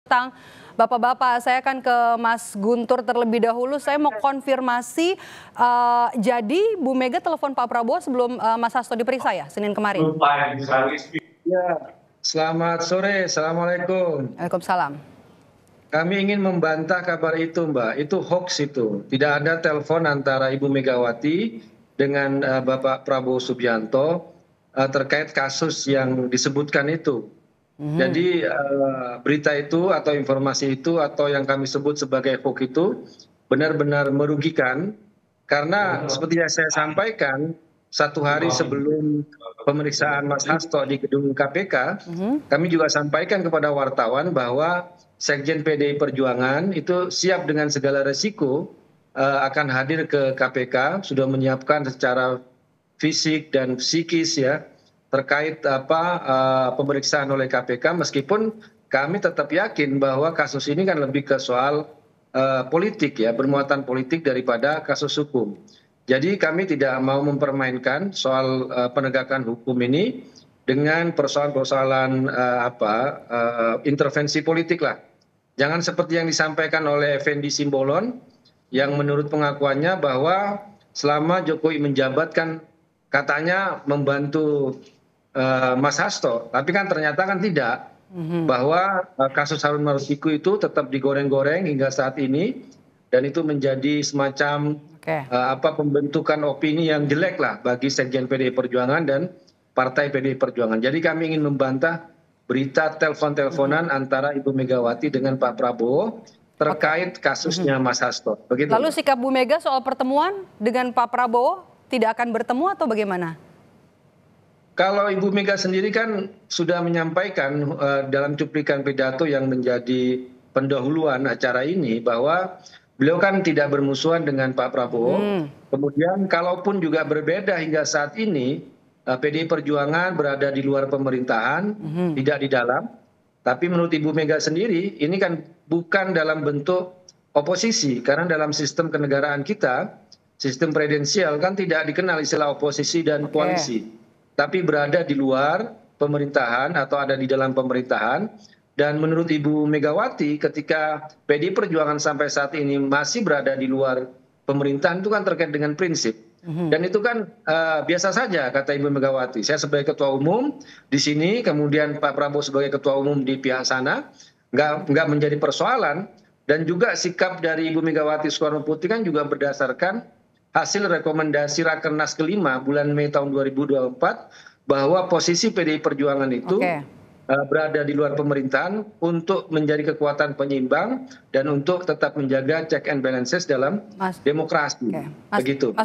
tentang Bapak-bapak. Saya akan ke Mas Guntur terlebih dahulu. Saya mau konfirmasi, jadi Bu Mega telepon Pak Prabowo sebelum Mas Hasto diperiksa ya, Senin kemarin? Ya, selamat sore, Assalamualaikum. Waalaikumsalam. Kami ingin membantah kabar itu, Mbak. Itu hoax itu. Tidak ada telepon antara Ibu Megawati dengan Bapak Prabowo Subianto terkait kasus yang disebutkan itu. Jadi berita itu atau informasi itu atau yang kami sebut sebagai hoax itu benar-benar merugikan karena seperti yang saya sampaikan 1 hari sebelum pemeriksaan Mas Hasto di gedung KPK, kami juga sampaikan kepada wartawan bahwa Sekjen PDI Perjuangan itu siap dengan segala resiko akan hadir ke KPK, sudah menyiapkan secara fisik dan psikis ya terkait pemeriksaan oleh KPK, meskipun kami tetap yakin bahwa kasus ini kan lebih ke soal politik ya, bermuatan politik daripada kasus hukum. Jadi kami tidak mau mempermainkan soal penegakan hukum ini dengan persoalan-persoalan intervensi politik lah. Jangan seperti yang disampaikan oleh Effendi Simbolon yang menurut pengakuannya bahwa selama Jokowi menjabat kan katanya membantu Mas Hasto, tapi kan ternyata kan tidak, bahwa kasus Harun Masiku itu tetap digoreng-goreng hingga saat ini dan itu menjadi semacam pembentukan opini yang jelek lah bagi Sekjen PDI Perjuangan dan Partai PDI Perjuangan. Jadi kami ingin membantah berita telepon-teleponan antara Ibu Megawati dengan Pak Prabowo terkait kasusnya Mas Hasto. Begitu. Lalu sikap Bu Mega soal pertemuan dengan Pak Prabowo tidak akan bertemu atau bagaimana? Kalau Ibu Mega sendiri kan sudah menyampaikan dalam cuplikan pidato yang menjadi pendahuluan acara ini bahwa beliau kan tidak bermusuhan dengan Pak Prabowo. Kemudian kalaupun juga berbeda hingga saat ini, PDI Perjuangan berada di luar pemerintahan, tidak di dalam. Tapi menurut Ibu Mega sendiri, ini kan bukan dalam bentuk oposisi. Karena dalam sistem kenegaraan kita, sistem presidensial kan tidak dikenal istilah oposisi dan koalisi. Tapi berada di luar pemerintahan atau ada di dalam pemerintahan. Dan menurut Ibu Megawati ketika PDI Perjuangan sampai saat ini masih berada di luar pemerintahan itu kan terkait dengan prinsip. Dan itu kan biasa saja kata Ibu Megawati. Saya sebagai ketua umum di sini, kemudian Pak Prabowo sebagai ketua umum di pihak sana, nggak menjadi persoalan. Dan juga sikap dari Ibu Megawati Soekarno Putri kan juga berdasarkan hasil rekomendasi Rakernas kelima bulan Mei tahun 2024 bahwa posisi PDI Perjuangan itu berada di luar pemerintahan untuk menjadi kekuatan penyeimbang dan untuk tetap menjaga check and balances dalam demokrasi. Begitu.